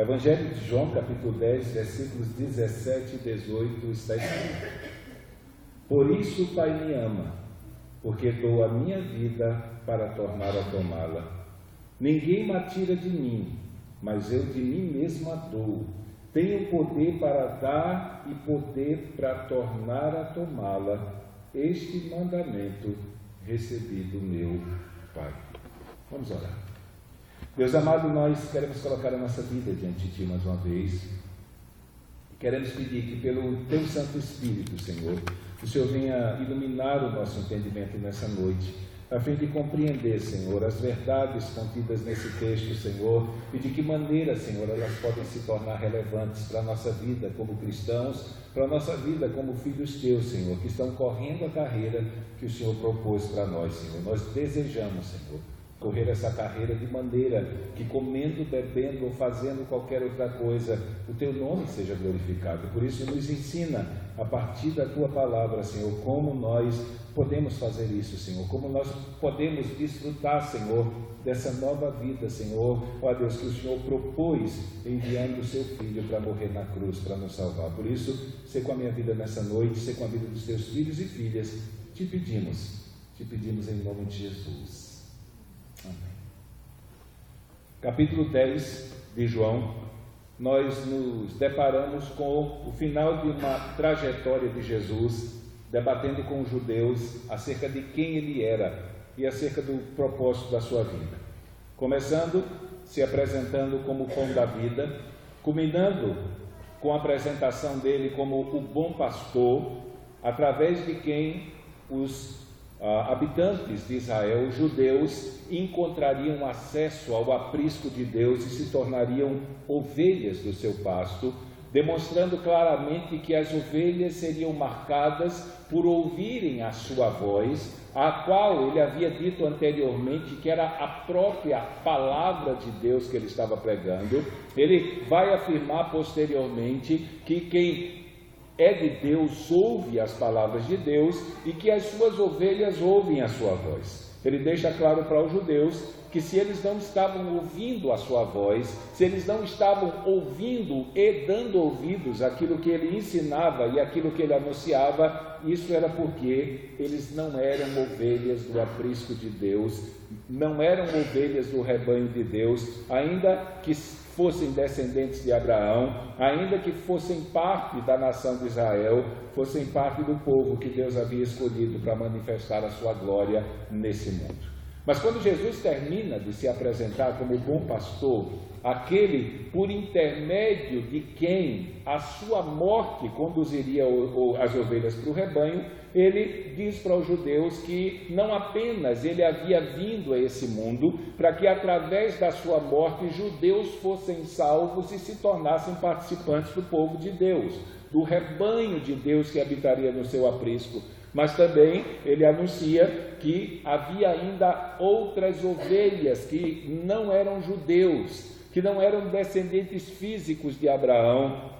Evangelho de João, capítulo 10, versículos 17 e 18, está escrito: Por isso o Pai me ama, porque dou a minha vida para tornar a tomá-la. Ninguém me tira de mim, mas eu de mim mesmo a dou. Tenho poder para dar e poder para tornar a tomá-la. Este mandamento recebi do meu Pai. Vamos orar. Deus amado, nós queremos colocar a nossa vida diante de Ti mais uma vez. Queremos pedir que pelo Teu Santo Espírito, Senhor, o Senhor venha iluminar o nosso entendimento nessa noite, a fim de compreender, Senhor, as verdades contidas nesse texto, Senhor, e de que maneira, Senhor, elas podem se tornar relevantes para a nossa vida como cristãos, para a nossa vida como filhos Teus, Senhor, que estão correndo a carreira que o Senhor propôs para nós, Senhor. Nós desejamos, Senhor, correr essa carreira de maneira que, comendo, bebendo ou fazendo qualquer outra coisa, o Teu nome seja glorificado. Por isso, nos ensina, a partir da Tua palavra, Senhor, como nós podemos fazer isso, Senhor, como nós podemos desfrutar, Senhor, dessa nova vida, Senhor, ó Deus, que o Senhor propôs enviando o Seu Filho para morrer na cruz, para nos salvar. Por isso, sê com a minha vida nessa noite, sê com a vida dos Teus filhos e filhas, te pedimos em nome de Jesus. Amém. Capítulo 10 de João, nós nos deparamos com o final de uma trajetória de Jesus, debatendo com os judeus acerca de quem Ele era e acerca do propósito da sua vida. Começando se apresentando como o pão da vida, culminando com a apresentação dele como o bom pastor, através de quem os habitantes de Israel, os judeus, encontrariam acesso ao aprisco de Deus e se tornariam ovelhas do seu pasto, demonstrando claramente que as ovelhas seriam marcadas por ouvirem a sua voz, a qual ele havia dito anteriormente que era a própria palavra de Deus que ele estava pregando. Ele vai afirmar posteriormente que quem é de Deus ouve as palavras de Deus e que as suas ovelhas ouvem a sua voz. Ele deixa claro para os judeus que se eles não estavam ouvindo a sua voz, se eles não estavam ouvindo e dando ouvidos àquilo que ele ensinava e àquilo que ele anunciava, isso era porque eles não eram ovelhas do aprisco de Deus, não eram ovelhas do rebanho de Deus, ainda que fossem descendentes de Abraão, ainda que fossem parte da nação de Israel, fossem parte do povo que Deus havia escolhido para manifestar a sua glória nesse mundo. Mas quando Jesus termina de se apresentar como o bom pastor, aquele por intermédio de quem a sua morte conduziria as ovelhas para o rebanho, ele diz para os judeus que não apenas ele havia vindo a esse mundo para que através da sua morte judeus fossem salvos e se tornassem participantes do povo de Deus, do rebanho de Deus que habitaria no seu aprisco, mas também ele anuncia que havia ainda outras ovelhas que não eram judeus, que não eram descendentes físicos de Abraão.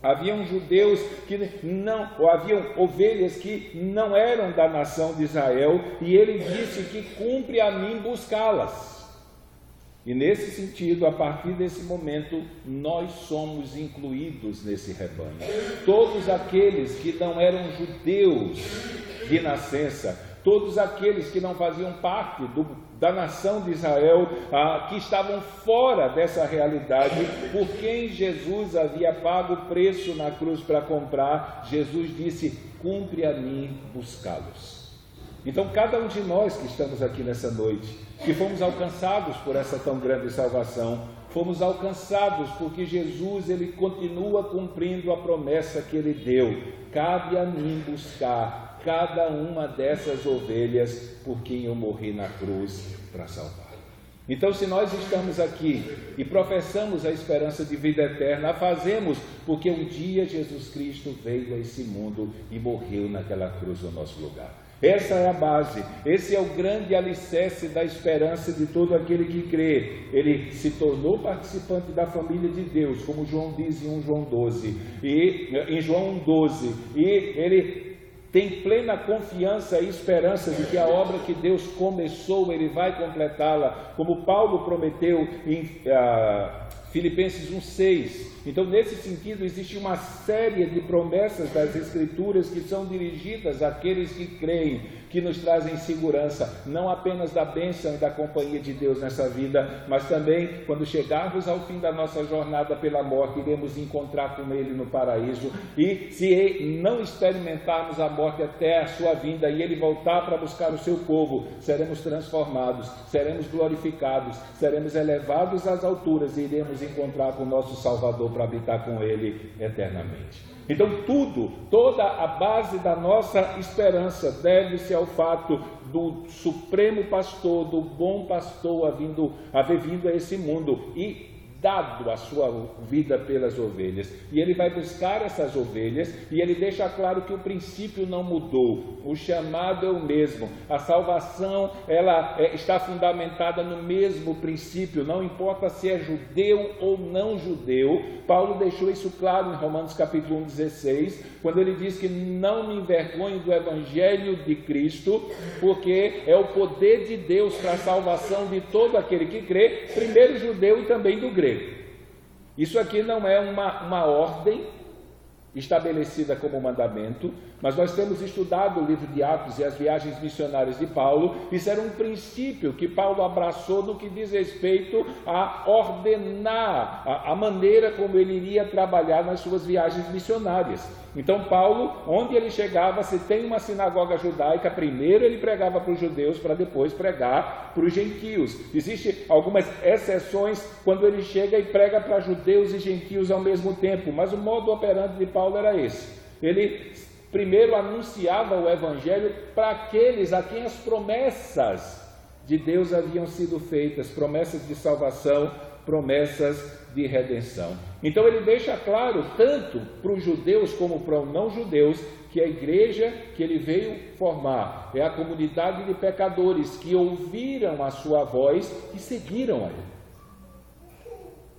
Haviam judeus que não, ou haviam ovelhas que não eram da nação de Israel, e ele disse que cumpre a mim buscá-las. E nesse sentido, a partir desse momento, nós somos incluídos nesse rebanho. Todos aqueles que não eram judeus de nascença, todos aqueles que não faziam parte da nação de Israel, que estavam fora dessa realidade, por quem Jesus havia pago o preço na cruz para comprar, Jesus disse, cumpre a mim buscá-los. Então, cada um de nós que estamos aqui nessa noite, que fomos alcançados por essa tão grande salvação, fomos alcançados porque Jesus, ele continua cumprindo a promessa que ele deu. Cabe a mim buscar cada uma dessas ovelhas por quem eu morri na cruz para salvar. Então, se nós estamos aqui e professamos a esperança de vida eterna, a fazemos porque um dia Jesus Cristo veio a esse mundo e morreu naquela cruz no nosso lugar. Essa é a base, esse é o grande alicerce da esperança de todo aquele que crê. Ele se tornou participante da família de Deus, como João diz em João 12, em João 1,12, e ele tem plena confiança e esperança de que a obra que Deus começou, ele vai completá-la, como Paulo prometeu em Filipenses 1,6. Então, nesse sentido, existe uma série de promessas das Escrituras que são dirigidas àqueles que creem, que nos trazem segurança, não apenas da bênção e da companhia de Deus nessa vida, mas também, quando chegarmos ao fim da nossa jornada pela morte, iremos encontrar com Ele no paraíso, e se não experimentarmos a morte até a sua vinda, e Ele voltar para buscar o seu povo, seremos transformados, seremos glorificados, seremos elevados às alturas, e iremos encontrar com o nosso Salvador para habitar com Ele eternamente. Então toda a base da nossa esperança deve-se ao fato do supremo pastor, do bom pastor haver vindo a esse mundo e dado a sua vida pelas ovelhas. E ele vai buscar essas ovelhas e ele deixa claro que o princípio não mudou, o chamado é o mesmo, a salvação ela está fundamentada no mesmo princípio, não importa se é judeu ou não judeu. Paulo deixou isso claro em Romanos capítulo 1,16, quando ele diz que não me envergonho do evangelho de Cristo, porque é o poder de Deus para a salvação de todo aquele que crê, primeiro judeu e também do grego. Isso aqui não é uma ordem estabelecida como mandamento, mas nós temos estudado o livro de Atos e as viagens missionárias de Paulo. Isso era um princípio que Paulo abraçou no que diz respeito a ordenar a maneira como ele iria trabalhar nas suas viagens missionárias. Então Paulo, onde ele chegava, se tem uma sinagoga judaica, primeiro ele pregava para os judeus para depois pregar para os gentios. Existem algumas exceções quando ele chega e prega para judeus e gentios ao mesmo tempo, mas o modo operante de Paulo era esse. Ele primeiro anunciava o evangelho para aqueles a quem as promessas de Deus haviam sido feitas, promessas de salvação, promessas de redenção. Então ele deixa claro, tanto para os judeus como para os não judeus, que a igreja que ele veio formar é a comunidade de pecadores que ouviram a sua voz e seguiram a ele,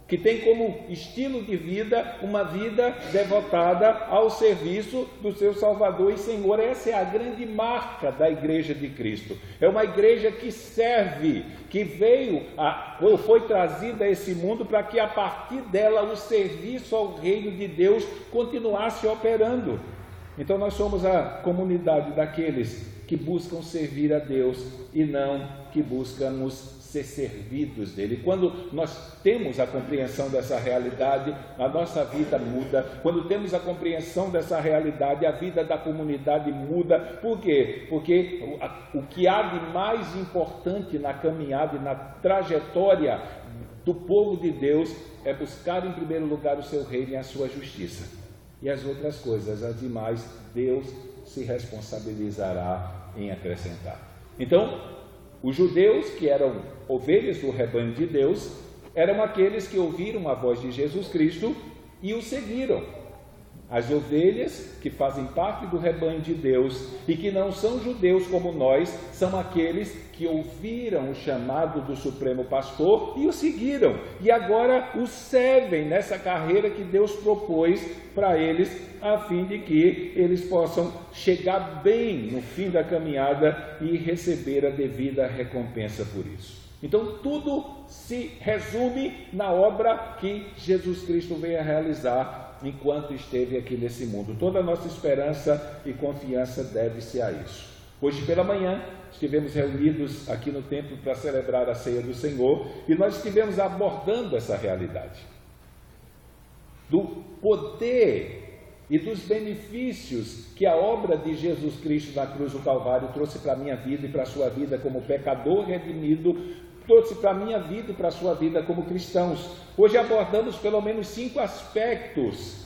que tem como estilo de vida uma vida devotada ao serviço do seu Salvador e Senhor. Essa é a grande marca da igreja de Cristo. É uma igreja que serve, que ou foi trazida a esse mundo para que a partir dela o serviço ao reino de Deus continuasse operando. Então nós somos a comunidade daqueles que buscam servir a Deus e não que buscamos ser servidos dele. Quando nós temos a compreensão dessa realidade, a nossa vida muda. Quando temos a compreensão dessa realidade, a vida da comunidade muda. Por quê? Porque o que há de mais importante na caminhada e na trajetória do povo de Deus é buscar em primeiro lugar o seu reino e a sua justiça. E as outras coisas, as demais, Deus se responsabilizará em acrescentar. Então, os judeus, que eram ovelhas do rebanho de Deus, eram aqueles que ouviram a voz de Jesus Cristo e o seguiram. As ovelhas que fazem parte do rebanho de Deus e que não são judeus como nós, são aqueles que ouviram o chamado do Supremo Pastor e o seguiram. E agora o servem nessa carreira que Deus propôs para eles, a fim de que eles possam chegar bem no fim da caminhada e receber a devida recompensa por isso. Então tudo se resume na obra que Jesus Cristo veio a realizar enquanto esteve aqui nesse mundo. Toda a nossa esperança e confiança deve-se a isso. Hoje pela manhã estivemos reunidos aqui no templo para celebrar a ceia do Senhor e nós estivemos abordando essa realidade do poder e dos benefícios que a obra de Jesus Cristo na cruz do Calvário trouxe para a minha vida e para a sua vida como pecador redimido, trouxe para a minha vida e para a sua vida como cristãos. Hoje abordamos pelo menos 5 aspectos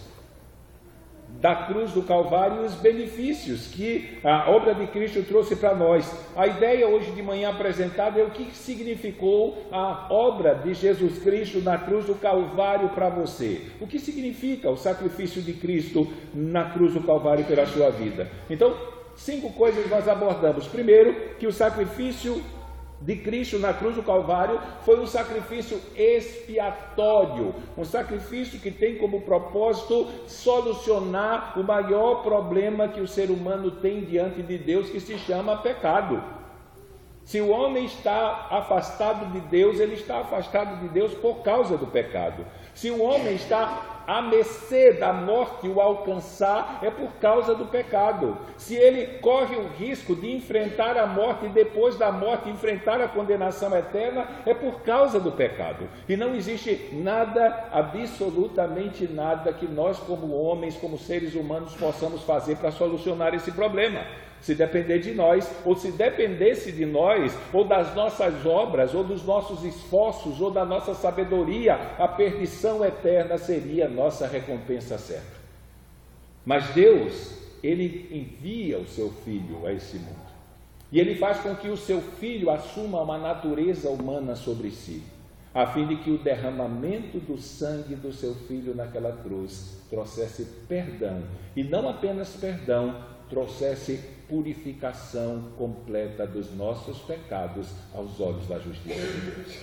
da cruz do Calvário e os benefícios que a obra de Cristo trouxe para nós. A ideia hoje de manhã apresentada é o que significou a obra de Jesus Cristo na cruz do Calvário para você. O que significa o sacrifício de Cristo na cruz do Calvário pela sua vida. Então, 5 coisas nós abordamos. Primeiro, que o sacrifício de Cristo na cruz do Calvário foi um sacrifício expiatório, um sacrifício que tem como propósito solucionar o maior problema que o ser humano tem diante de Deus, que se chama pecado. Se o homem está afastado de Deus, ele está afastado de Deus por causa do pecado. Se o homem está à mercê da morte o alcançar, é por causa do pecado. Se ele corre o risco de enfrentar a morte e depois da morte enfrentar a condenação eterna, é por causa do pecado. E não existe nada, absolutamente nada, que nós como homens, como seres humanos, possamos fazer para solucionar esse problema. Se depender de nós, ou se dependesse de nós, ou das nossas obras, ou dos nossos esforços, ou da nossa sabedoria, a perdição eterna seria a nossa recompensa certa. Mas Deus, Ele envia o seu Filho a esse mundo. E Ele faz com que o seu Filho assuma uma natureza humana sobre si, a fim de que o derramamento do sangue do seu Filho naquela cruz trouxesse perdão, e não apenas perdão, trouxesse purificação completa dos nossos pecados aos olhos da justiça de Deus.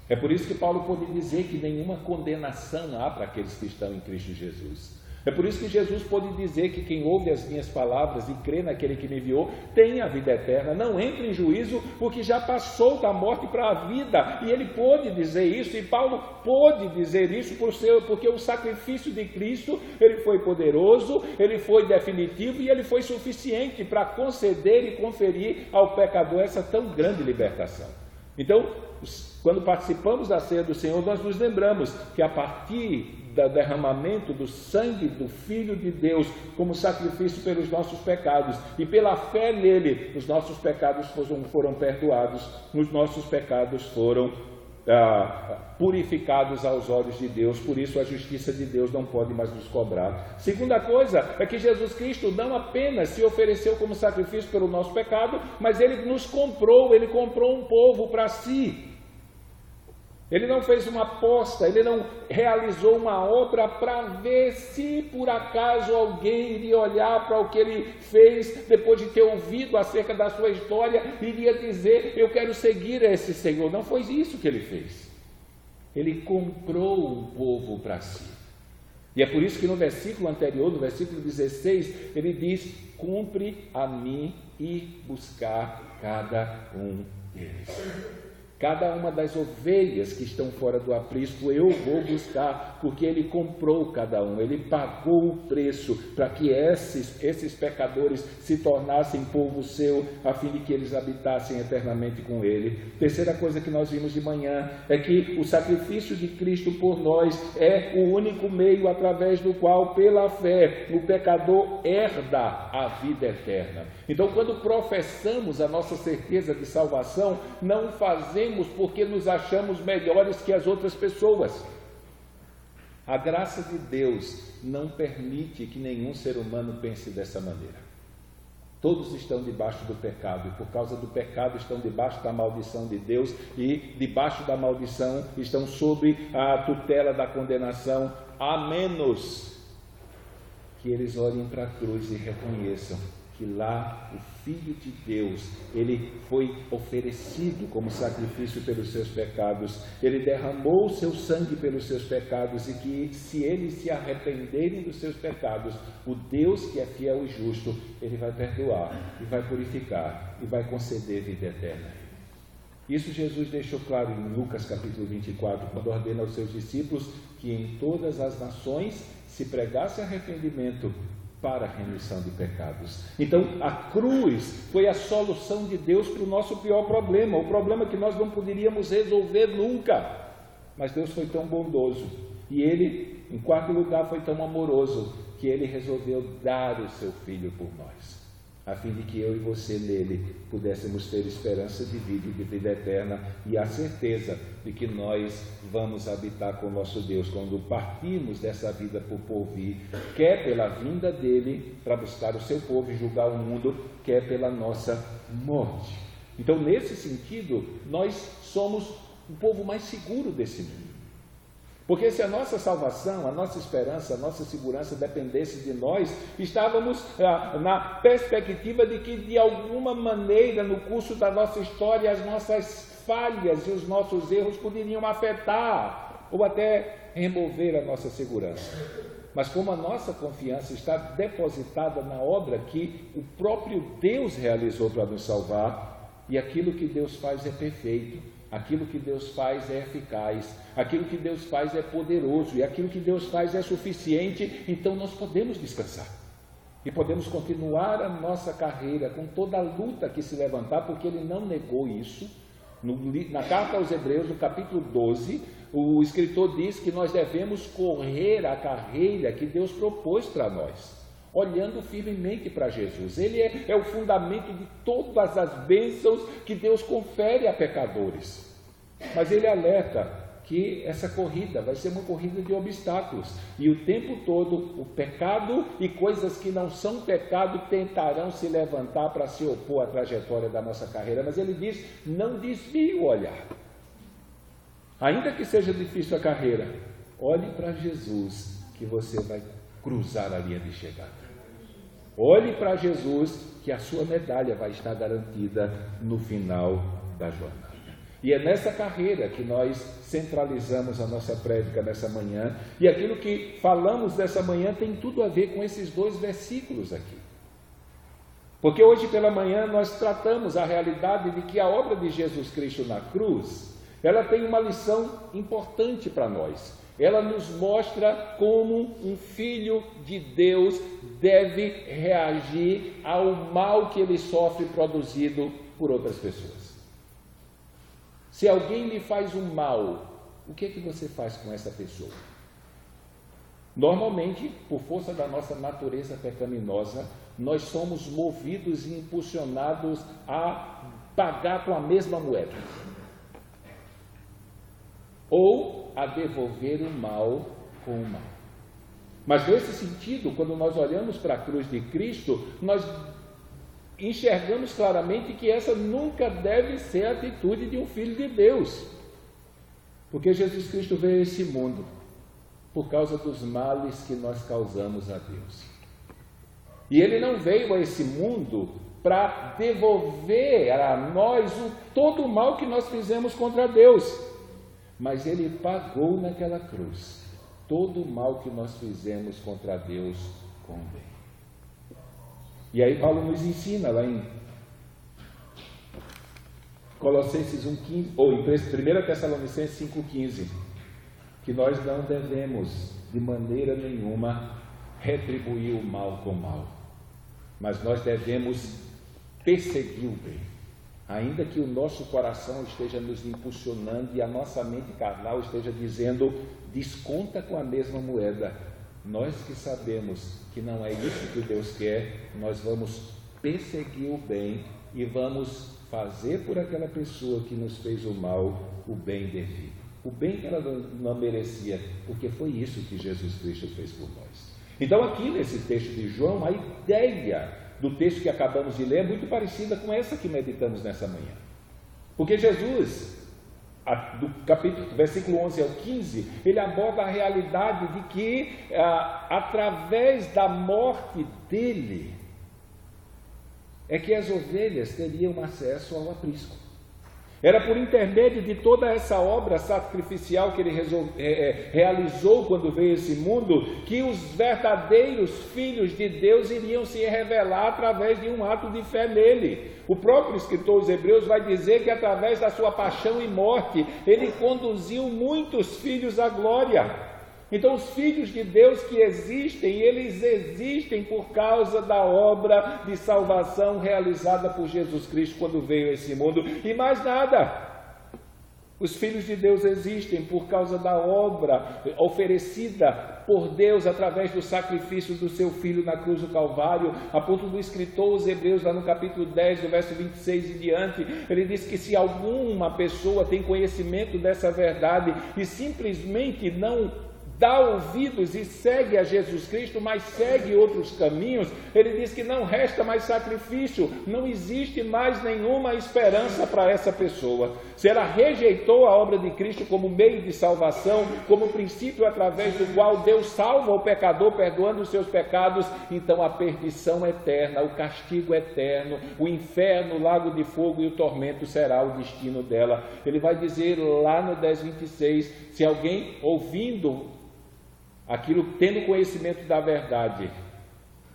É por isso que Paulo pode dizer que nenhuma condenação há para aqueles que estão em Cristo Jesus. É por isso que Jesus pode dizer que quem ouve as minhas palavras e crê naquele que me enviou tem a vida eterna, não entra em juízo, porque já passou da morte para a vida. E ele pôde dizer isso, e Paulo pôde dizer isso porque o sacrifício de Cristo, ele foi poderoso, ele foi definitivo e ele foi suficiente para conceder e conferir ao pecador essa tão grande libertação. Então, quando participamos da ceia do Senhor, nós nos lembramos que a partir do derramamento do sangue do Filho de Deus como sacrifício pelos nossos pecados, e pela fé nele, os nossos pecados foram perdoados, os nossos pecados foram purificados aos olhos de Deus. Por isso a justiça de Deus não pode mais nos cobrar. Segunda coisa é que Jesus Cristo não apenas se ofereceu como sacrifício pelo nosso pecado, mas ele nos comprou, ele comprou um povo para si. Ele não fez uma aposta, ele não realizou uma obra para ver se por acaso alguém iria olhar para o que ele fez depois de ter ouvido acerca da sua história e iria dizer: eu quero seguir esse Senhor. Não foi isso que ele fez. Ele comprou um povo para si. E é por isso que no versículo anterior, no versículo 16, ele diz: cumpre a mim ir buscar cada um deles. Cada uma das ovelhas que estão fora do aprisco eu vou buscar, porque ele comprou cada um, ele pagou o preço para que esses pecadores se tornassem povo seu, a fim de que eles habitassem eternamente com ele. Terceira coisa que nós vimos de manhã é que o sacrifício de Cristo por nós é o único meio através do qual, pela fé, o pecador herda a vida eterna. Então, quando professamos a nossa certeza de salvação, não fazemos porque nos achamos melhores que as outras pessoas. A graça de Deus não permite que nenhum ser humano pense dessa maneira. Todos estão debaixo do pecado, e por causa do pecado estão debaixo da maldição de Deus, e debaixo da maldição estão sob a tutela da condenação, a menos que eles olhem para a cruz e reconheçam que lá o Filho de Deus, ele foi oferecido como sacrifício pelos seus pecados, ele derramou o seu sangue pelos seus pecados, e que se eles se arrependerem dos seus pecados, o Deus que é fiel e justo, ele vai perdoar, e vai purificar, e vai conceder vida eterna. Isso Jesus deixou claro em Lucas capítulo 24, quando ordena aos seus discípulos que em todas as nações se pregasse arrependimento para a remissão de pecados. Então, a cruz foi a solução de Deus para o nosso pior problema, o problema que nós não poderíamos resolver nunca. Mas Deus foi tão bondoso, e Ele, em quarto lugar, foi tão amoroso, que Ele resolveu dar o seu Filho por nós, a fim de que eu e você nele pudéssemos ter esperança de vida e de vida eterna, e a certeza de que nós vamos habitar com o nosso Deus quando partirmos dessa vida por porvir, quer pela vinda dele para buscar o seu povo e julgar o mundo, quer pela nossa morte. Então, nesse sentido, nós somos o povo mais seguro desse mundo. Porque se a nossa salvação, a nossa esperança, a nossa segurança dependesse de nós, estávamos na perspectiva de que, de alguma maneira, no curso da nossa história, as nossas falhas e os nossos erros poderiam afetar ou até remover a nossa segurança. Mas como a nossa confiança está depositada na obra que o próprio Deus realizou para nos salvar, E aquilo que Deus faz é perfeito, aquilo que Deus faz é eficaz, aquilo que Deus faz é poderoso, e aquilo que Deus faz é suficiente, então nós podemos descansar. E podemos continuar a nossa carreira com toda a luta que se levantar, porque Ele não negou isso. Na carta aos Hebreus, no capítulo 12, o escritor diz que nós devemos correr a carreira que Deus propôs para nós, olhando firmemente para Jesus. Ele é o fundamento de todas as bênçãos que Deus confere a pecadores. Mas Ele alerta que essa corrida vai ser uma corrida de obstáculos, e o tempo todo o pecado e coisas que não são pecado tentarão se levantar para se opor à trajetória da nossa carreira. Mas Ele diz: não desvie o olhar, ainda que seja difícil a carreira, olhe para Jesus, que você vai cruzar a linha de chegada. Olhe para Jesus, que a sua medalha vai estar garantida no final da jornada. E é nessa carreira que nós centralizamos a nossa prédica nessa manhã, e aquilo que falamos dessa manhã tem tudo a ver com esses 2 versículos aqui. Porque hoje pela manhã nós tratamos a realidade de que a obra de Jesus Cristo na cruz, ela tem uma lição importante para nós. Ela nos mostra como um filho de Deus deve reagir ao mal que ele sofre produzido por outras pessoas. Se alguém lhe faz um mal, o que é que você faz com essa pessoa? Normalmente, por força da nossa natureza pecaminosa, nós somos movidos e impulsionados a pagar com a mesma moeda, ou a devolver o mal com o mal. Mas nesse sentido, quando nós olhamos para a cruz de Cristo, nós enxergamos claramente que essa nunca deve ser a atitude de um filho de Deus, porque Jesus Cristo veio a esse mundo por causa dos males que nós causamos a Deus, e Ele não veio a esse mundo para devolver a nós todo o mal que nós fizemos contra Deus, mas Ele pagou naquela cruz todo o mal que nós fizemos contra Deus com o bem. E aí Paulo nos ensina lá em Colossenses 1,15, ou em 1 Tessalonicenses 5,15, que nós não devemos de maneira nenhuma retribuir o mal com o mal, mas nós devemos perseguir o bem, ainda que o nosso coração esteja nos impulsionando e a nossa mente carnal esteja dizendo: desconta com a mesma moeda. Nós que sabemos que não é isso que Deus quer, nós vamos perseguir o bem e vamos fazer por aquela pessoa que nos fez o mal o bem devido, o bem que ela não merecia, porque foi isso que Jesus Cristo fez por nós. Então aqui nesse texto de João, a ideia do texto que acabamos de ler é muito parecida com essa que meditamos nessa manhã, porque Jesus, do versículo 11 ao 15, ele aborda a realidade de que através da morte dele é que as ovelhas teriam acesso ao aprisco. Era por intermédio de toda essa obra sacrificial que ele realizou quando veio a esse mundo, que os verdadeiros filhos de Deus iriam se revelar através de um ato de fé nele. O próprio escritor aos Hebreus vai dizer que através da sua paixão e morte, ele conduziu muitos filhos à glória. Então os filhos de Deus que existem, eles existem por causa da obra de salvação realizada por Jesus Cristo quando veio a esse mundo, e mais nada. Os filhos de Deus existem por causa da obra oferecida por Deus através do sacrifício do seu Filho na cruz do Calvário, a ponto do escritor aos Hebreus, lá no capítulo 10, do verso 26 e diante, ele diz que se alguma pessoa tem conhecimento dessa verdade e simplesmente não dá ouvidos e segue a Jesus Cristo, mas segue outros caminhos, ele diz que não resta mais sacrifício, não existe mais nenhuma esperança para essa pessoa. Se ela rejeitou a obra de Cristo como meio de salvação, como princípio através do qual Deus salva o pecador, perdoando os seus pecados, então a perdição eterna, o castigo eterno, o inferno, o lago de fogo e o tormento será o destino dela. Ele vai dizer lá no 10:26, se alguém ouvindo aquilo, tendo conhecimento da verdade,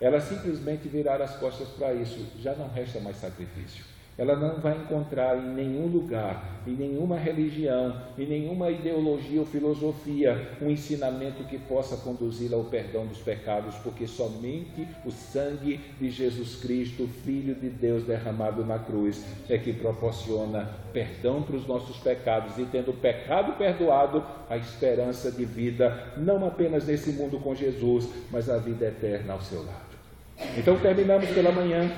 ela simplesmente virar as costas para isso, já não resta mais sacrifício. ela não vai encontrar em nenhum lugar, em nenhuma religião, em nenhuma ideologia ou filosofia, um ensinamento que possa conduzi-la ao perdão dos pecados, porque somente o sangue de Jesus Cristo, Filho de Deus, derramado na cruz, é que proporciona perdão para os nossos pecados, e tendo o pecado perdoado, a esperança de vida, não apenas nesse mundo com Jesus, mas a vida eterna ao seu lado. Então terminamos pela manhã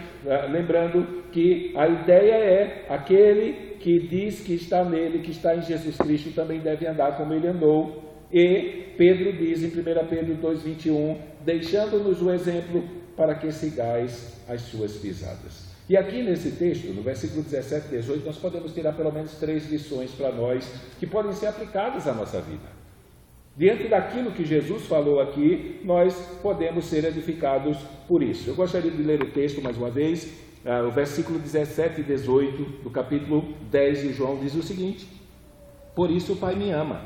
lembrando que a ideia é: aquele que diz que está nele, que está em Jesus Cristo, também deve andar como ele andou. E Pedro diz em 1 Pedro 2,21, deixando-nos o exemplo para que sigais as suas pisadas. E aqui nesse texto, no versículo 17 e 18, nós podemos tirar pelo menos 3 lições para nós, que podem ser aplicadas à nossa vida. Diante daquilo que Jesus falou aqui, nós podemos ser edificados por isso. Eu gostaria de ler o texto mais uma vez, o versículo 17 e 18 do capítulo 10 de João diz o seguinte: por isso o Pai me ama,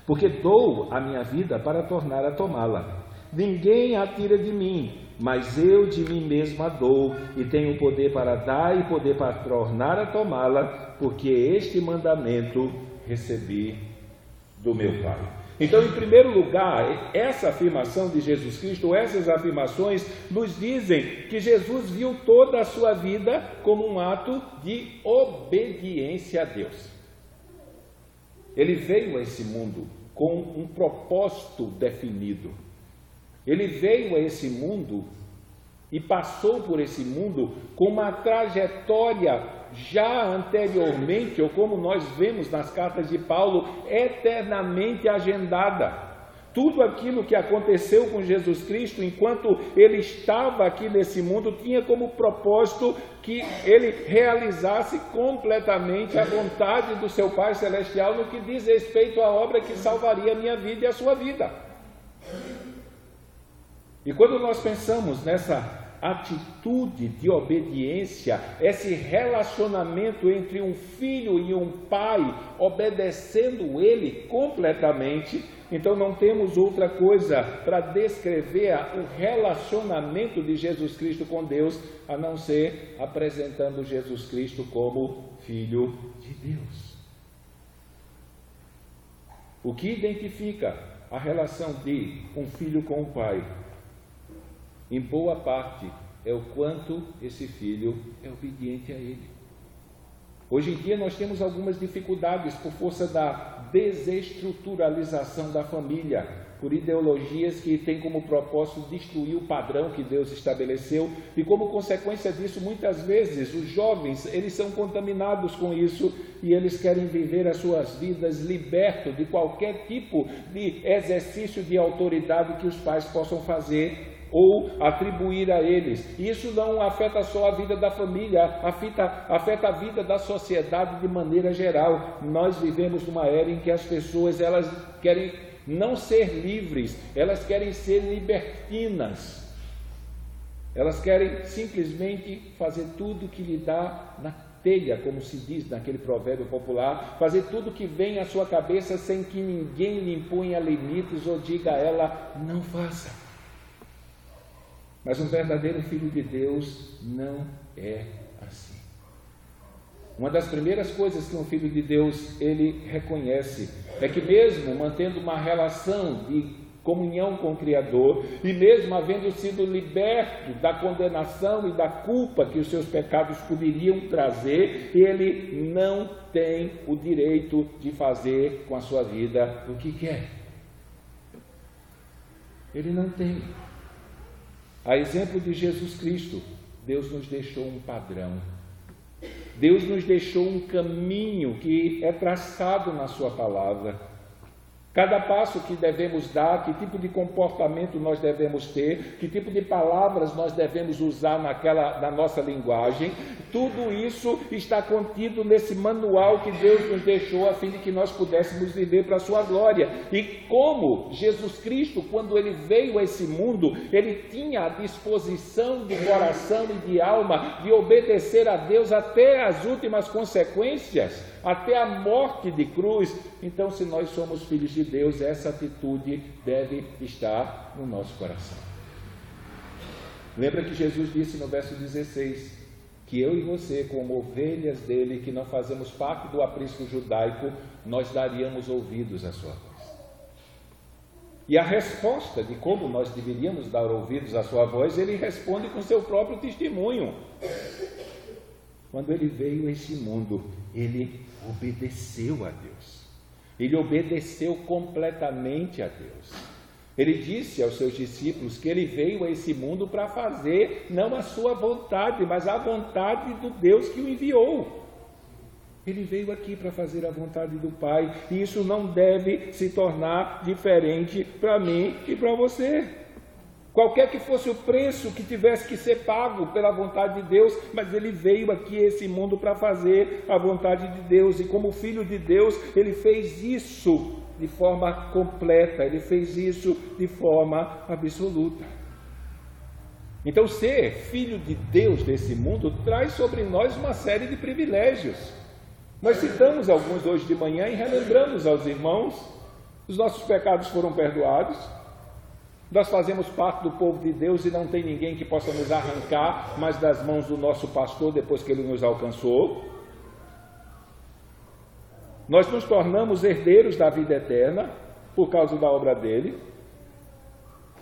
porque dou a minha vida para tornar a tomá-la. Ninguém a tira de mim, mas eu de mim mesmo a dou, e tenho poder para dar e poder para tornar a tomá-la, porque este mandamento recebi do meu Pai. Então, em primeiro lugar, essa afirmação de Jesus Cristo, essas afirmações nos dizem que Jesus viu toda a sua vida como um ato de obediência a Deus. Ele veio a esse mundo com um propósito definido. Ele veio a esse mundo e passou por esse mundo com uma trajetória já anteriormente, ou como nós vemos nas cartas de Paulo, eternamente agendada. Tudo aquilo que aconteceu com Jesus Cristo enquanto ele estava aqui nesse mundo tinha como propósito que ele realizasse completamente a vontade do seu Pai Celestial no que diz respeito à obra que salvaria a minha vida e a sua vida. E quando nós pensamos nessa atitude de obediência, esse relacionamento entre um filho e um pai, obedecendo ele completamente, então não temos outra coisa para descrever o relacionamento de Jesus Cristo com Deus, a não ser apresentando Jesus Cristo como Filho de Deus. O que identifica a relação de um filho com o pai? Em boa parte, é o quanto esse filho é obediente a ele. Hoje em dia nós temos algumas dificuldades por força da desestruturalização da família, por ideologias que têm como propósito destruir o padrão que Deus estabeleceu, e como consequência disso, muitas vezes, os jovens, eles são contaminados com isso, e eles querem viver as suas vidas libertos de qualquer tipo de exercício de autoridade que os pais possam fazer ou atribuir a eles. Isso não afeta só a vida da família, afeta a vida da sociedade de maneira geral. Nós vivemos numa era em que as pessoas, elas querem não ser livres, elas querem ser libertinas. Elas querem simplesmente fazer tudo que lhe dá na telha, como se diz naquele provérbio popular, fazer tudo que vem à sua cabeça sem que ninguém lhe imponha limites ou diga a ela, não faça. Mas um verdadeiro filho de Deus não é assim. Uma das primeiras coisas que um filho de Deus ele reconhece é que mesmo mantendo uma relação de comunhão com o Criador e mesmo havendo sido liberto da condenação e da culpa que os seus pecados poderiam trazer, ele não tem o direito de fazer com a sua vida o que quer. Ele não tem. A exemplo de Jesus Cristo, Deus nos deixou um padrão. Deus nos deixou um caminho que é traçado na sua palavra. Cada passo que devemos dar, que tipo de comportamento nós devemos ter, que tipo de palavras nós devemos usar na nossa linguagem, tudo isso está contido nesse manual que Deus nos deixou a fim de que nós pudéssemos viver para a sua glória. E como Jesus Cristo, quando ele veio a esse mundo, ele tinha a disposição de coração e de alma de obedecer a Deus até as últimas consequências, até a morte de cruz. Então, se nós somos filhos de Deus, essa atitude deve estar no nosso coração. Lembra que Jesus disse no verso 16: que eu e você, como ovelhas dele, que não fazemos parte do aprisco judaico, nós daríamos ouvidos à sua voz. E a resposta de como nós deveríamos dar ouvidos à sua voz, ele responde com seu próprio testemunho. Quando ele veio a esse mundo, ele obedeceu a Deus. Ele obedeceu completamente a Deus. Ele disse aos seus discípulos que ele veio a esse mundo para fazer não a sua vontade, mas a vontade do Deus que o enviou. Ele veio aqui para fazer a vontade do Pai, e isso não deve se tornar diferente para mim e para você. Qualquer que fosse o preço que tivesse que ser pago pela vontade de Deus, mas ele veio aqui a esse mundo para fazer a vontade de Deus, e como filho de Deus, ele fez isso de forma completa, ele fez isso de forma absoluta. Então, ser filho de Deus desse mundo traz sobre nós uma série de privilégios. Nós citamos alguns hoje de manhã e relembramos aos irmãos: os nossos pecados foram perdoados, nós fazemos parte do povo de Deus e não tem ninguém que possa nos arrancar mais das mãos do nosso pastor depois que ele nos alcançou. Nós nos tornamos herdeiros da vida eterna por causa da obra dele.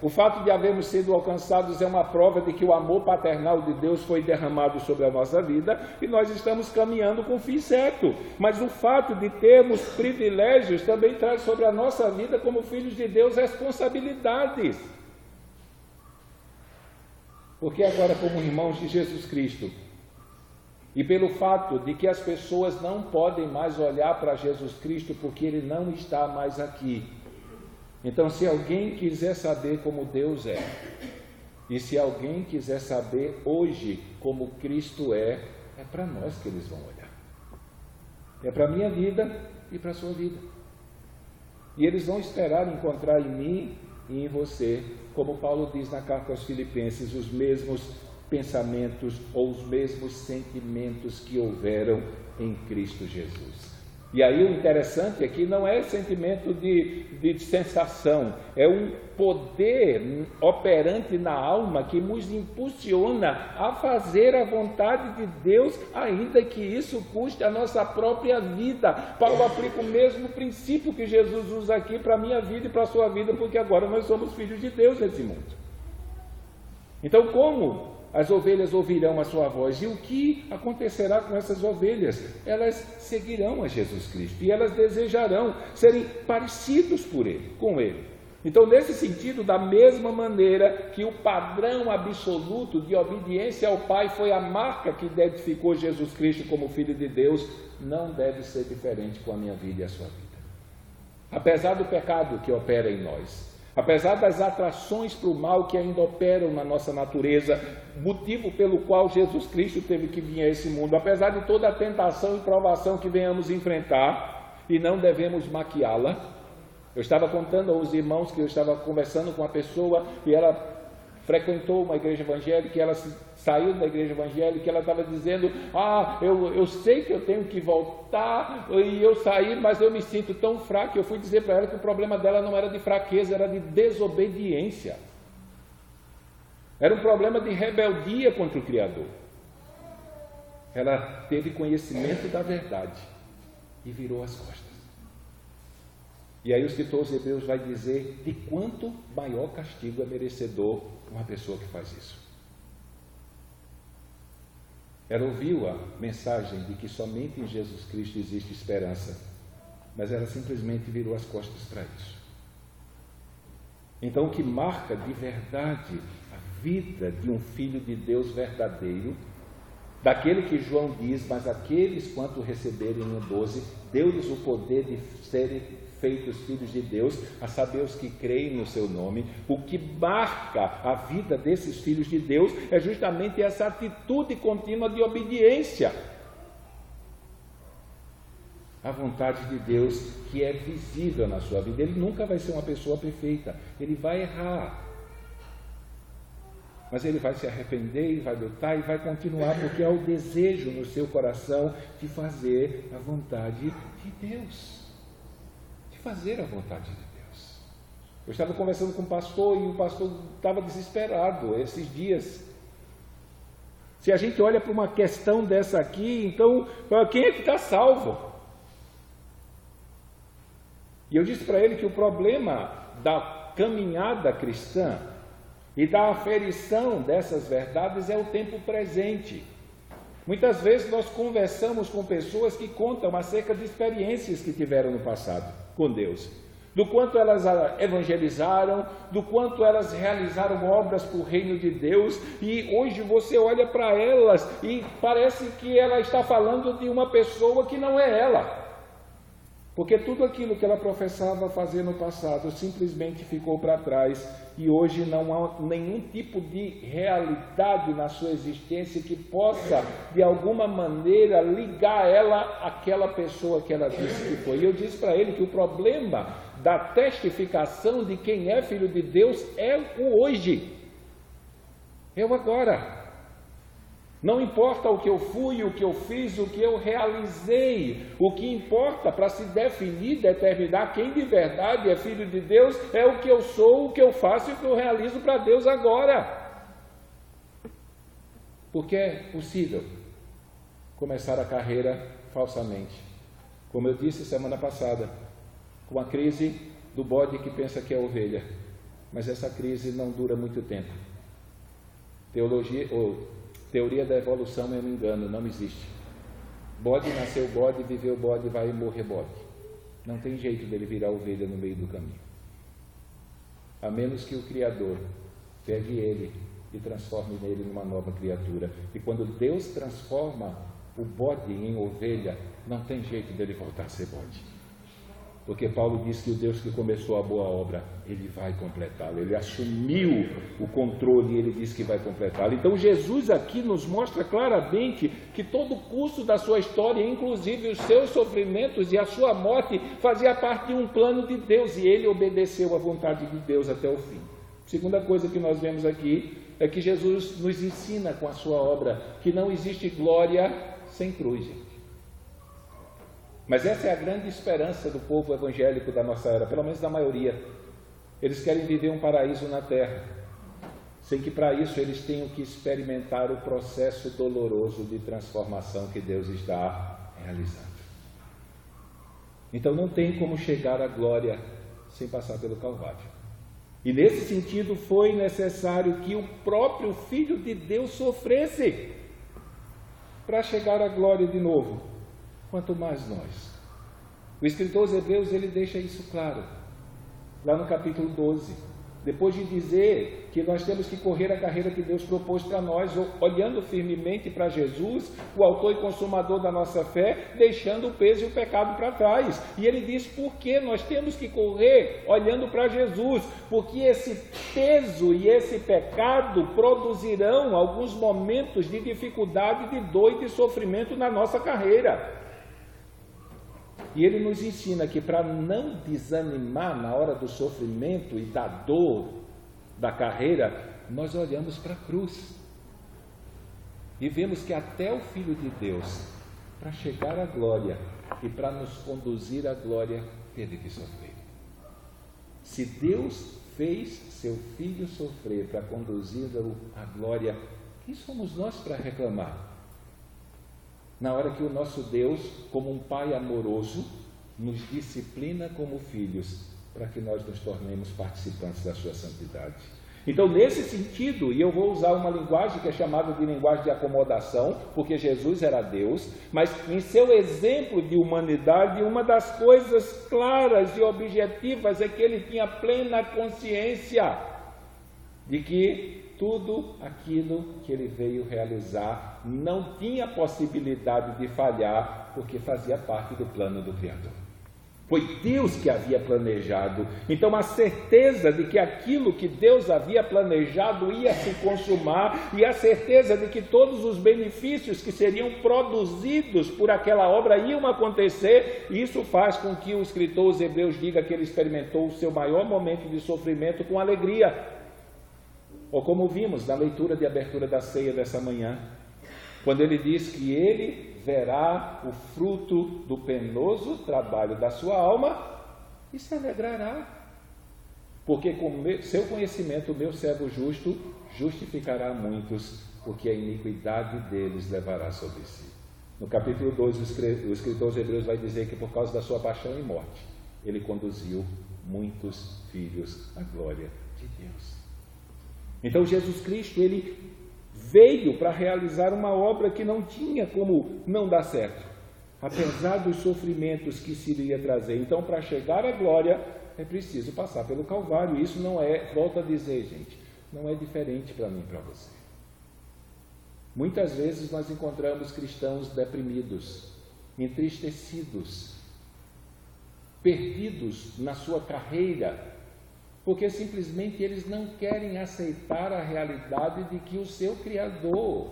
O fato de havermos sido alcançados é uma prova de que o amor paternal de Deus foi derramado sobre a nossa vida e nós estamos caminhando com o fim certo. Mas o fato de termos privilégios também traz sobre a nossa vida, como filhos de Deus, responsabilidades. Porque agora, como irmãos de Jesus Cristo, e pelo fato de que as pessoas não podem mais olhar para Jesus Cristo porque ele não está mais aqui, então, se alguém quiser saber como Deus é, e se alguém quiser saber hoje como Cristo é para nós que eles vão olhar. É para a minha vida e para a sua vida. E eles vão esperar encontrar em mim e em você, como Paulo diz na carta aos Filipenses, os mesmos pensamentos ou os mesmos sentimentos que houveram em Cristo Jesus. E aí o interessante é que não é sentimento de sensação, é um poder operante na alma que nos impulsiona a fazer a vontade de Deus, ainda que isso custe a nossa própria vida. Paulo aplica o mesmo princípio que Jesus usa aqui para a minha vida e para a sua vida, porque agora nós somos filhos de Deus nesse mundo. Então, como as ovelhas ouvirão a sua voz? E o que acontecerá com essas ovelhas? Elas seguirão a Jesus Cristo e elas desejarão serem parecidos com Ele. Então, nesse sentido, da mesma maneira que o padrão absoluto de obediência ao Pai foi a marca que identificou Jesus Cristo como Filho de Deus, não deve ser diferente com a minha vida e a sua vida. Apesar do pecado que opera em nós, apesar das atrações para o mal que ainda operam na nossa natureza, motivo pelo qual Jesus Cristo teve que vir a esse mundo, apesar de toda a tentação e provação que venhamos enfrentar, e não devemos maquiá-la. Eu estava contando aos irmãos que eu estava conversando com uma pessoa e ela frequentou uma igreja evangélica, ela saiu da igreja evangélica, ela estava dizendo: eu sei que eu tenho que voltar, e eu saí, mas eu me sinto tão fraca. Eu fui dizer para ela que o problema dela não era de fraqueza, era de desobediência. Era um problema de rebeldia contra o Criador. Ela teve conhecimento da verdade e virou as costas. E aí o escritor aos Hebreus vai dizer de quanto maior castigo é merecedor uma pessoa que faz isso. Ela ouviu a mensagem de que somente em Jesus Cristo existe esperança, mas ela simplesmente virou as costas para isso. Então, o que marca de verdade a vida de um filho de Deus verdadeiro, daquele que João diz: mas aqueles quanto receberem no 12, deu-lhes o poder de serem feitos filhos de Deus, a saber, os que creem no seu nome. O que marca a vida desses filhos de Deus é justamente essa atitude contínua de obediência à vontade de Deus, que é visível na sua vida. Ele nunca vai ser uma pessoa perfeita, ele vai errar, mas ele vai se arrepender e vai lutar e vai continuar, porque há o desejo no seu coração de fazer a vontade de Deus. Fazer a vontade de Deus. Eu estava conversando com o pastor e o pastor estava desesperado esses dias. Se a gente olha para uma questão dessa aqui, então, quem é que está salvo? E eu disse para ele que o problema da caminhada cristã e da aferição dessas verdades é o tempo presente. Muitas vezes nós conversamos com pessoas que contam acerca de experiências que tiveram no passado com Deus, do quanto elas evangelizaram, do quanto elas realizaram obras para o reino de Deus, e hoje você olha para elas e parece que ela está falando de uma pessoa que não é ela, porque tudo aquilo que ela professava fazer no passado simplesmente ficou para trás, e hoje não há nenhum tipo de realidade na sua existência que possa, de alguma maneira, ligar ela àquela pessoa que ela disse que foi. E eu disse para ele que o problema da testificação de quem é filho de Deus é o hoje, é o agora. Não importa o que eu fui, o que eu fiz, o que eu realizei. O que importa para se definir, determinar quem de verdade é filho de Deus é o que eu sou, o que eu faço e o que eu realizo para Deus agora. Porque é possível começar a carreira falsamente. Como eu disse semana passada, com a crise do bode que pensa que é ovelha. Mas essa crise não dura muito tempo. Teoria da evolução é um engano, não existe. Bode nasceu bode, viveu bode, vai morrer bode. Não tem jeito dele virar ovelha no meio do caminho. A menos que o Criador pegue ele e transforme nele numa nova criatura. E quando Deus transforma o bode em ovelha, não tem jeito dele voltar a ser bode. Porque Paulo diz que o Deus que começou a boa obra, Ele vai completá-la. Ele assumiu o controle e Ele diz que vai completá-la. Então Jesus aqui nos mostra claramente que todo o curso da sua história, inclusive os seus sofrimentos e a sua morte, fazia parte de um plano de Deus, e Ele obedeceu à vontade de Deus até o fim. Segunda coisa que nós vemos aqui é que Jesus nos ensina com a sua obra que não existe glória sem cruz, gente. Mas essa é a grande esperança do povo evangélico da nossa era, pelo menos da maioria. Eles querem viver um paraíso na terra, sem que para isso eles tenham que experimentar o processo doloroso de transformação que Deus está realizando. Então não tem como chegar à glória sem passar pelo Calvário. E nesse sentido foi necessário que o próprio Filho de Deus sofresse para chegar à glória de novo. Quanto mais nós. O escritor aos Hebreus, ele deixa isso claro, lá no capítulo 12, depois de dizer que nós temos que correr a carreira que Deus propôs para nós, olhando firmemente para Jesus, o autor e consumador da nossa fé, deixando o peso e o pecado para trás. E ele diz por que nós temos que correr olhando para Jesus, porque esse peso e esse pecado produzirão alguns momentos de dificuldade, de dor e de sofrimento na nossa carreira. E ele nos ensina que para não desanimar na hora do sofrimento e da dor da carreira, nós olhamos para a cruz e vemos que até o Filho de Deus, para chegar à glória e para nos conduzir à glória, teve que sofrer. Se Deus fez seu Filho sofrer para conduzi-lo à glória, quem somos nós para reclamar? Na hora que o nosso Deus, como um Pai amoroso, nos disciplina como filhos, para que nós nos tornemos participantes da sua santidade. Então, nesse sentido, e eu vou usar uma linguagem que é chamada de linguagem de acomodação, porque Jesus era Deus, mas em seu exemplo de humanidade, uma das coisas claras e objetivas é que ele tinha plena consciência de que tudo aquilo que ele veio realizar não tinha possibilidade de falhar, porque fazia parte do plano do Criador. Foi Deus que havia planejado. Então a certeza de que aquilo que Deus havia planejado ia se consumar, e a certeza de que todos os benefícios que seriam produzidos por aquela obra iam acontecer, isso faz com que o escritor aos Hebreus diga que ele experimentou o seu maior momento de sofrimento com alegria. Ou como vimos na leitura de abertura da ceia dessa manhã, quando ele diz que ele verá o fruto do penoso trabalho da sua alma e se alegrará, porque com seu conhecimento o meu servo justo justificará muitos, porque a iniquidade deles levará sobre si. No capítulo 2, o escritor aos Hebreus vai dizer que por causa da sua paixão e morte, ele conduziu muitos filhos à glória de Deus. Então Jesus Cristo, ele veio para realizar uma obra que não tinha como não dar certo, apesar dos sofrimentos que se iria trazer. Então, para chegar à glória, é preciso passar pelo Calvário. Isso não é, volto a dizer, gente, não é diferente para mim e para você. Muitas vezes nós encontramos cristãos deprimidos, entristecidos, perdidos na sua carreira, porque simplesmente eles não querem aceitar a realidade de que o seu Criador,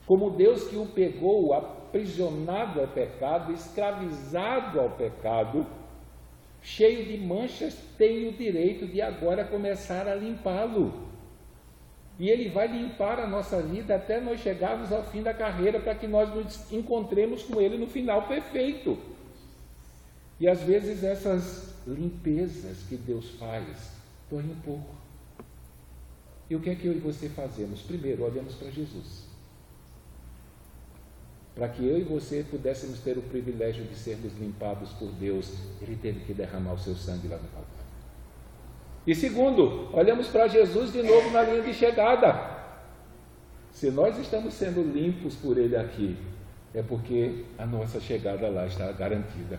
como Deus que o pegou aprisionado ao pecado, escravizado ao pecado, cheio de manchas, tem o direito de agora começar a limpá-lo. E Ele vai limpar a nossa vida até nós chegarmos ao fim da carreira, para que nós nos encontremos com Ele no final perfeito. E às vezes essas limpezas que Deus faz doem um pouco. E o que é que eu e você fazemos? Primeiro, olhamos para Jesus. Para que eu e você pudéssemos ter o privilégio de sermos limpados por Deus, Ele teve que derramar o seu sangue lá no Calvário. E segundo, olhamos para Jesus de novo na linha de chegada. Se nós estamos sendo limpos por Ele aqui, é porque a nossa chegada lá está garantida.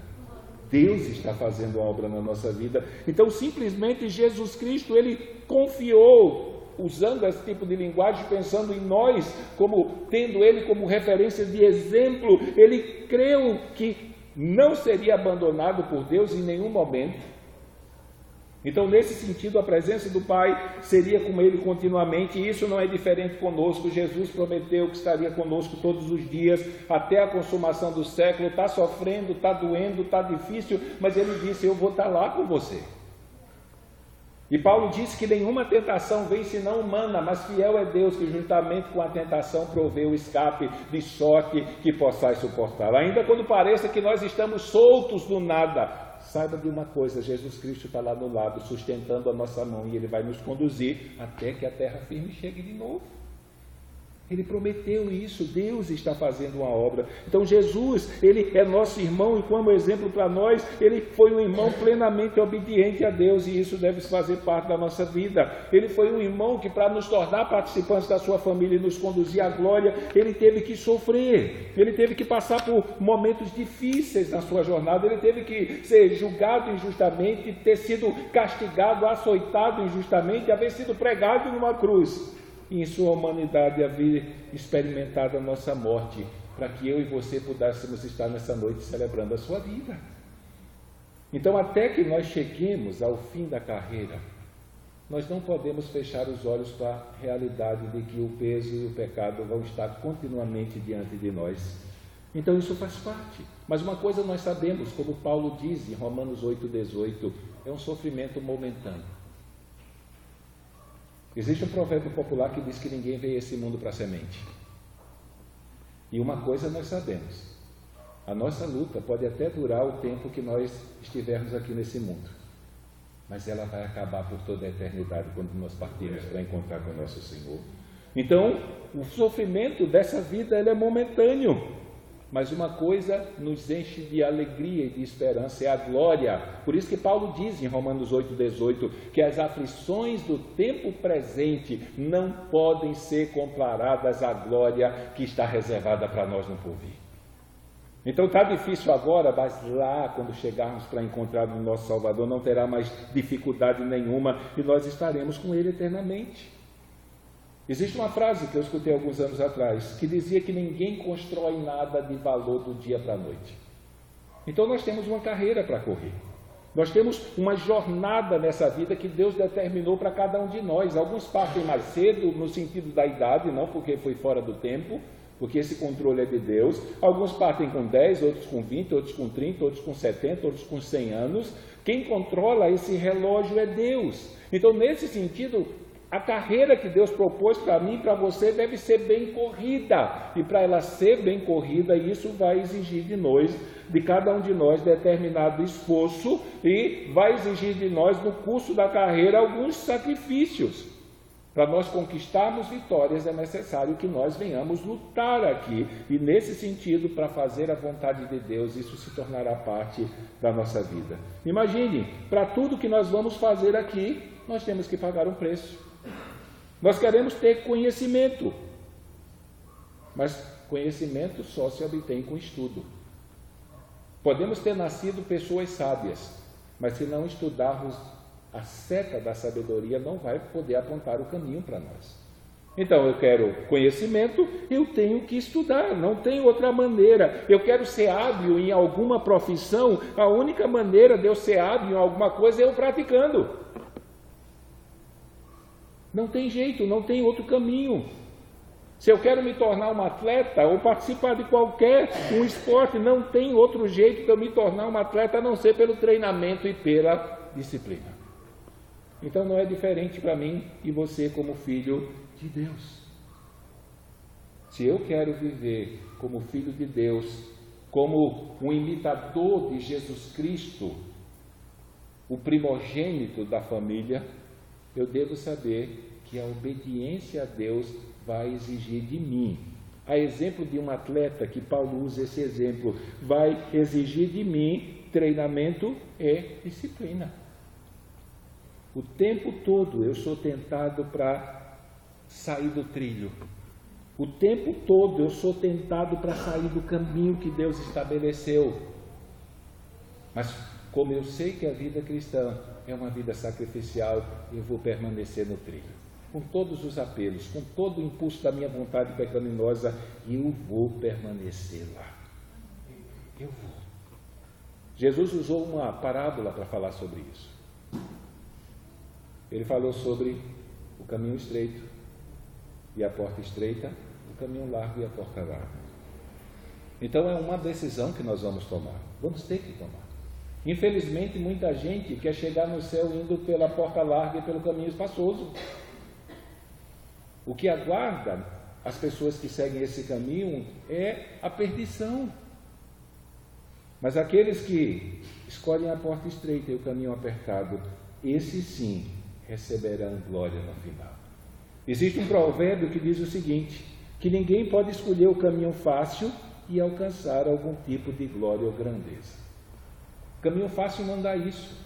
Deus está fazendo a obra na nossa vida. Então, simplesmente Jesus Cristo, Ele confiou, usando esse tipo de linguagem, pensando em nós, como tendo Ele como referência de exemplo. Ele creu que não seria abandonado por Deus em nenhum momento. Então, nesse sentido, a presença do Pai seria com Ele continuamente, e isso não é diferente conosco. Jesus prometeu que estaria conosco todos os dias, até a consumação do século. Está sofrendo, está doendo, está difícil, mas Ele disse: eu vou estar lá com você. E Paulo disse que nenhuma tentação vem senão humana, mas fiel é Deus, que juntamente com a tentação provê o escape, de sorte que possais suportar. Ainda quando pareça que nós estamos soltos do nada, saiba de uma coisa: Jesus Cristo está lá no lado, sustentando a nossa mão, e Ele vai nos conduzir até que a terra firme chegue de novo. Ele prometeu isso, Deus está fazendo uma obra. Então Jesus, Ele é nosso irmão, e como exemplo para nós, Ele foi um irmão plenamente obediente a Deus, e isso deve fazer parte da nossa vida. Ele foi um irmão que, para nos tornar participantes da sua família e nos conduzir à glória, Ele teve que sofrer, Ele teve que passar por momentos difíceis na sua jornada, Ele teve que ser julgado injustamente, ter sido castigado, açoitado injustamente, haver sido pregado numa cruz, e em sua humanidade haver experimentado a nossa morte, para que eu e você pudéssemos estar nessa noite celebrando a sua vida. Então, até que nós cheguemos ao fim da carreira, nós não podemos fechar os olhos para a realidade de que o peso e o pecado vão estar continuamente diante de nós. Então isso faz parte. Mas uma coisa nós sabemos, como Paulo diz em Romanos 8,18, é um sofrimento momentâneo. Existe um provérbio popular que diz que ninguém veio a esse mundo para semente. E uma coisa nós sabemos: a nossa luta pode até durar o tempo que nós estivermos aqui nesse mundo, mas ela vai acabar por toda a eternidade quando nós partirmos para encontrar com o nosso Senhor. Então, o sofrimento dessa vida ele é momentâneo, mas uma coisa nos enche de alegria e de esperança, é a glória. Por isso que Paulo diz em Romanos 8,18 que as aflições do tempo presente não podem ser comparadas à glória que está reservada para nós no porvir. Então está difícil agora, mas lá, quando chegarmos para encontrar o nosso Salvador, não terá mais dificuldade nenhuma, e nós estaremos com Ele eternamente. Existe uma frase que eu escutei alguns anos atrás, que dizia que ninguém constrói nada de valor do dia para a noite. Então nós temos uma carreira para correr. Nós temos uma jornada nessa vida que Deus determinou para cada um de nós. Alguns partem mais cedo, no sentido da idade, não porque foi fora do tempo, porque esse controle é de Deus. Alguns partem com 10, outros com 20, outros com 30, outros com 70, outros com 100 anos. Quem controla esse relógio é Deus. Então, nesse sentido, a carreira que Deus propôs para mim e para você deve ser bem corrida. E para ela ser bem corrida, isso vai exigir de cada um de nós, determinado esforço, e vai exigir de nós, no curso da carreira, alguns sacrifícios. Para nós conquistarmos vitórias é necessário que nós venhamos lutar aqui. E nesse sentido, para fazer a vontade de Deus, isso se tornará parte da nossa vida. Imagine, para tudo que nós vamos fazer aqui, nós temos que pagar um preço. Nós queremos ter conhecimento, mas conhecimento só se obtém com estudo. Podemos ter nascido pessoas sábias, mas se não estudarmos a seta da sabedoria, não vai poder apontar o caminho para nós. Então, eu quero conhecimento, eu tenho que estudar, não tem outra maneira. Eu quero ser hábil em alguma profissão, a única maneira de eu ser hábil em alguma coisa é eu praticando. Não tem jeito, não tem outro caminho. Se eu quero me tornar um atleta ou participar de qualquer esporte, não tem outro jeito de eu me tornar um atleta a não ser pelo treinamento e pela disciplina. Então não é diferente para mim e você como filho de Deus. Se eu quero viver como filho de Deus, como um imitador de Jesus Cristo, o primogênito da família, eu devo saber que a obediência a Deus vai exigir de mim. A exemplo de um atleta, que Paulo usa esse exemplo, vai exigir de mim treinamento e disciplina. O tempo todo eu sou tentado para sair do trilho. O tempo todo eu sou tentado para sair do caminho que Deus estabeleceu. Mas como eu sei que a vida cristã é uma vida sacrificial, eu vou permanecer no trilho. Com todos os apelos, com todo o impulso da minha vontade pecaminosa, eu vou permanecer lá. Eu vou. Jesus usou uma parábola para falar sobre isso. Ele falou sobre o caminho estreito e a porta estreita, o caminho largo e a porta larga. Então é uma decisão que nós vamos tomar. Vamos ter que tomar. Infelizmente, muita gente quer chegar no céu indo pela porta larga e pelo caminho espaçoso. O que aguarda as pessoas que seguem esse caminho é a perdição. Mas aqueles que escolhem a porta estreita e o caminho apertado, esses sim receberão glória no final. Existe um provérbio que diz o seguinte, que ninguém pode escolher o caminho fácil e alcançar algum tipo de glória ou grandeza. O caminho fácil não dá isso.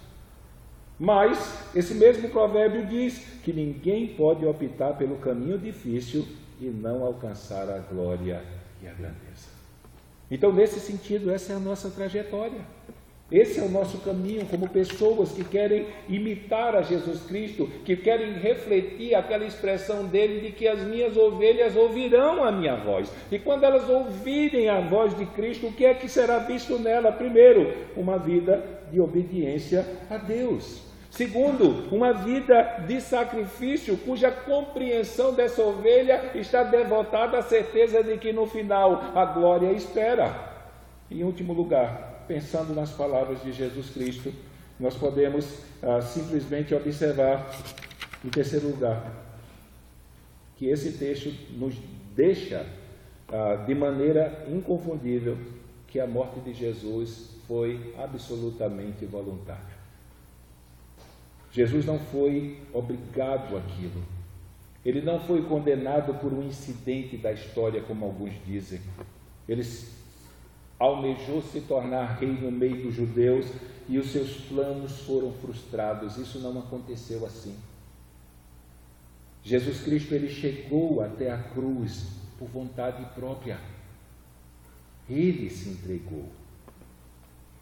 Mas esse mesmo provérbio diz que ninguém pode optar pelo caminho difícil e não alcançar a glória e a grandeza. Então, nesse sentido, essa é a nossa trajetória. Esse é o nosso caminho como pessoas que querem imitar a Jesus Cristo, que querem refletir aquela expressão dele de que as minhas ovelhas ouvirão a minha voz. E quando elas ouvirem a voz de Cristo, o que é que será visto nela? Primeiro, uma vida de obediência a Deus. Segundo, uma vida de sacrifício, cuja compreensão dessa ovelha está devotada à certeza de que no final a glória espera. Em último lugar, pensando nas palavras de Jesus Cristo, nós podemos simplesmente observar, em terceiro lugar, que esse texto nos deixa de maneira inconfundível que a morte de Jesus foi absolutamente voluntária. Jesus não foi obrigado àquilo. Ele não foi condenado por um incidente da história, como alguns dizem. Ele almejou se tornar rei no meio dos judeus e os seus planos foram frustrados. Isso não aconteceu assim. Jesus Cristo, ele chegou até a cruz por vontade própria. Ele se entregou.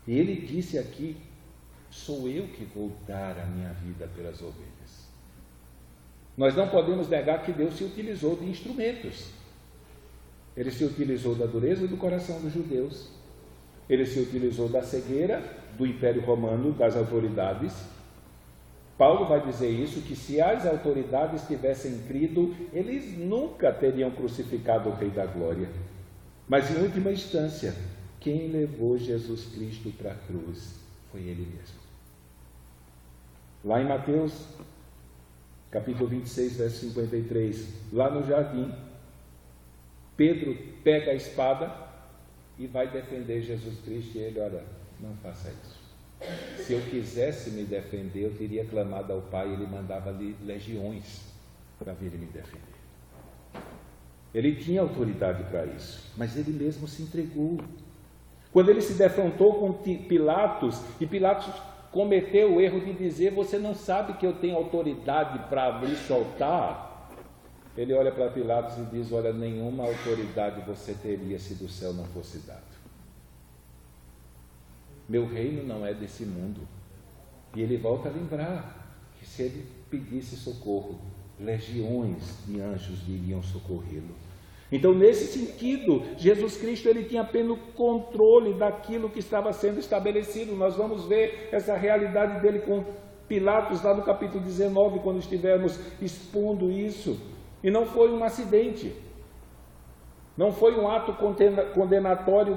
E ele disse aqui, sou eu que vou dar a minha vida pelas ovelhas. Nós não podemos negar que Deus se utilizou de instrumentos. Ele se utilizou da dureza do coração dos judeus. Ele se utilizou da cegueira do Império Romano, das autoridades. Paulo vai dizer isso, que se as autoridades tivessem crido, eles nunca teriam crucificado o Rei da Glória. Mas, em última instância, quem levou Jesus Cristo para a cruz foi Ele mesmo. Lá em Mateus, capítulo 26, verso 53, lá no jardim, Pedro pega a espada e vai defender Jesus Cristo, e ele, olha, não faça isso. Se eu quisesse me defender, eu teria clamado ao Pai, ele mandava ali legiões. para vir me defender. Ele tinha autoridade para isso, mas ele mesmo se entregou. Quando ele se defrontou com Pilatos, e Pilatos cometeu o erro de dizer: você não sabe que eu tenho autoridade para me soltar? Ele olha para Pilatos e diz: olha, nenhuma autoridade você teria se do céu não fosse dado. Meu reino não é desse mundo. E ele volta a lembrar que se ele pedisse socorro, legiões de anjos iriam socorrê-lo. Então, nesse sentido, Jesus Cristo ele tinha pleno controle daquilo que estava sendo estabelecido. Nós vamos ver essa realidade dele com Pilatos lá no capítulo 19, quando estivermos expondo isso. E não foi um acidente, não foi um ato condenatório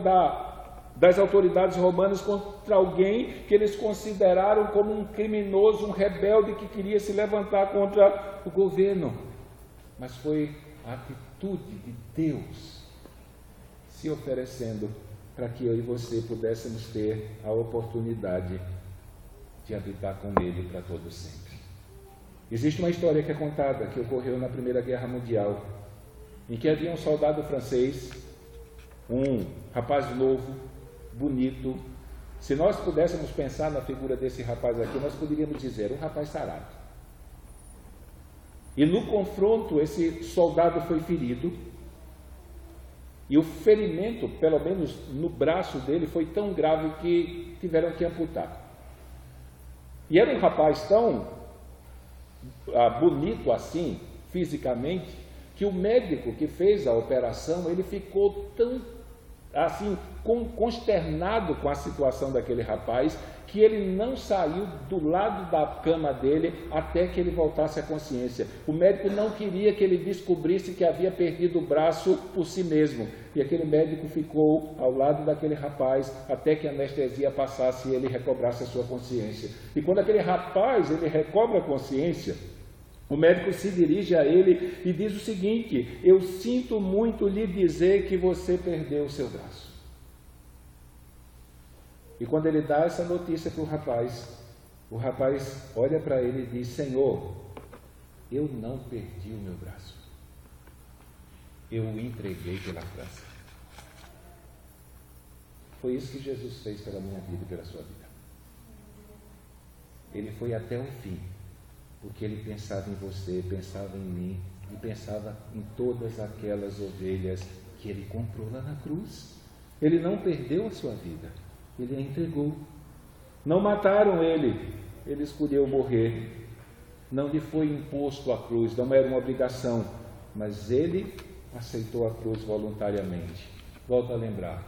das autoridades romanas contra alguém que eles consideraram como um criminoso, um rebelde que queria se levantar contra o governo, mas foi a atitude de Deus se oferecendo para que eu e você pudéssemos ter a oportunidade de habitar com Ele para todo sempre. Existe uma história que é contada, que ocorreu na Primeira Guerra Mundial, em que havia um soldado francês, um rapaz novo, bonito. Se nós pudéssemos pensar na figura desse rapaz aqui, nós poderíamos dizer, um rapaz sarado. E no confronto, esse soldado foi ferido, e o ferimento, pelo menos no braço dele, foi tão grave que tiveram que amputar. E era um rapaz tão bonito assim, fisicamente, que o médico que fez a operação, ele ficou tão assim, consternado com a situação daquele rapaz, que ele não saiu do lado da cama dele até que ele voltasse à consciência. O médico não queria que ele descobrisse que havia perdido o braço por si mesmo. E aquele médico ficou ao lado daquele rapaz até que a anestesia passasse e ele recobrasse a sua consciência. E quando aquele rapaz ele recobra a consciência, o médico se dirige a ele e diz o seguinte: eu sinto muito lhe dizer que você perdeu o seu braço. E quando ele dá essa notícia para o rapaz olha para ele e diz: Senhor, eu não perdi o meu braço, eu o entreguei pela França. Foi isso que Jesus fez pela minha vida e pela sua vida. Ele foi até o fim, porque ele pensava em você, pensava em mim e pensava em todas aquelas ovelhas que ele comprou lá na cruz. Ele não perdeu a sua vida, ele a entregou. Não mataram ele, ele escolheu morrer. Não lhe foi imposto a cruz, não era uma obrigação, mas ele aceitou a cruz voluntariamente. Volto a lembrar,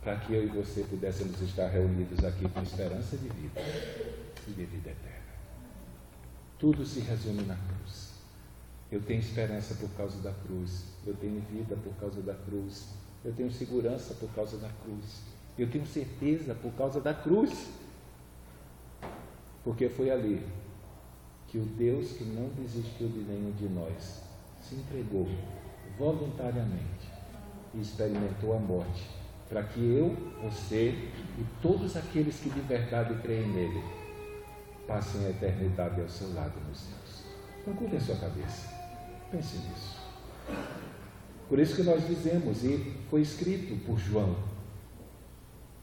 para que eu e você pudéssemos estar reunidos aqui com esperança de vida e de vida eterna. Tudo se resume na cruz. Eu tenho esperança por causa da cruz, eu tenho vida por causa da cruz, eu tenho segurança por causa da cruz, eu tenho certeza por causa da cruz, porque foi ali que o Deus que não desistiu de nenhum de nós se entregou voluntariamente e experimentou a morte, para que eu, você e todos aqueles que de verdade creem nele passem a eternidade ao seu lado nos céus. Então, curva a sua cabeça, pense nisso. Por isso que nós dizemos, e foi escrito por João,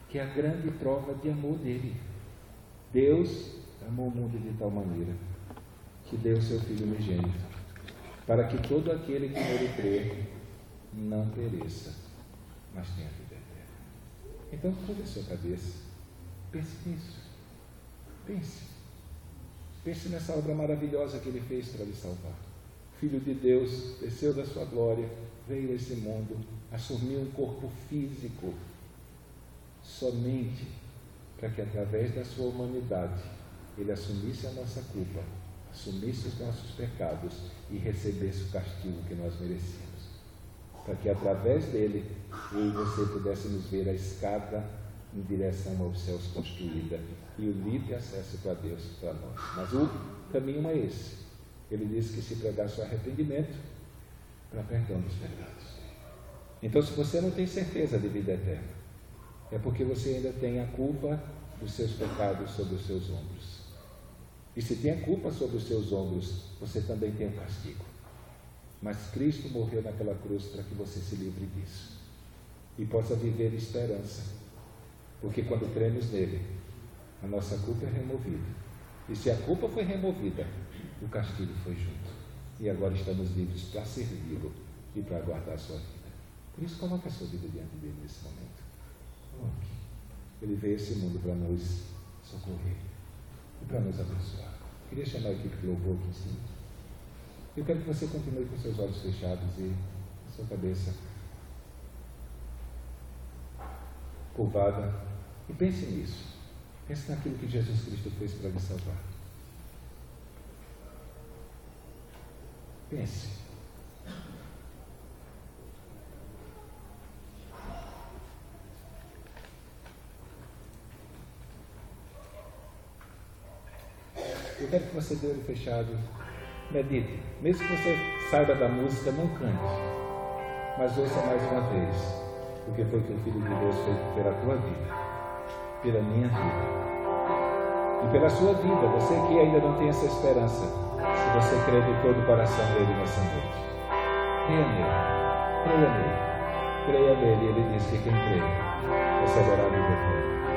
que é a grande prova de amor dele. Deus amou o mundo de tal maneira que deu o seu Filho unigênito, para que todo aquele que nele crê não pereça, mas tenha vida eterna. Então, curva a sua cabeça, pense nisso, pense nessa obra maravilhosa que ele fez para lhe salvar. O Filho de Deus desceu da sua glória, veio a esse mundo, assumiu um corpo físico, somente para que através da sua humanidade ele assumisse a nossa culpa, assumisse os nossos pecados e recebesse o castigo que nós merecíamos. Para que através dele eu e você pudéssemos ver a escada em direção aos céus construída e o livre acesso para Deus para nós. Mas o caminho é esse. Ele diz que se pregasse o arrependimento para perdão dos pecados. Então, se você não tem certeza de vida eterna, é porque você ainda tem a culpa dos seus pecados sobre os seus ombros. E se tem a culpa sobre os seus ombros, você também tem o castigo. Mas Cristo morreu naquela cruz para que você se livre disso e possa viver esperança, porque quando cremos nele, a nossa culpa é removida, e se a culpa foi removida, o castigo foi junto, e agora estamos livres para servi-lo e para guardar a sua vida. Por isso, coloque a sua vida diante dele nesse momento. Coloque. Ele veio a esse mundo para nos socorrer e para nos abençoar. Queria chamar a equipe de louvor aqui em cima. Eu quero que você continue com seus olhos fechados e a sua cabeça curvada, e pense nisso. Pense naquilo que Jesus Cristo fez para lhe salvar. Pense. Eu quero que você dê o olho fechado, medite. Mesmo que você saiba da música, não cante, mas ouça mais uma vez o que foi que o Filho de Deus fez pela tua vida, pela minha vida e pela sua vida. Você que ainda não tem essa esperança, se você crê de todo o coração nele nessa noite, creia nele, creia nele, creia nele. Ele diz que quem crê receberá a vida eterna.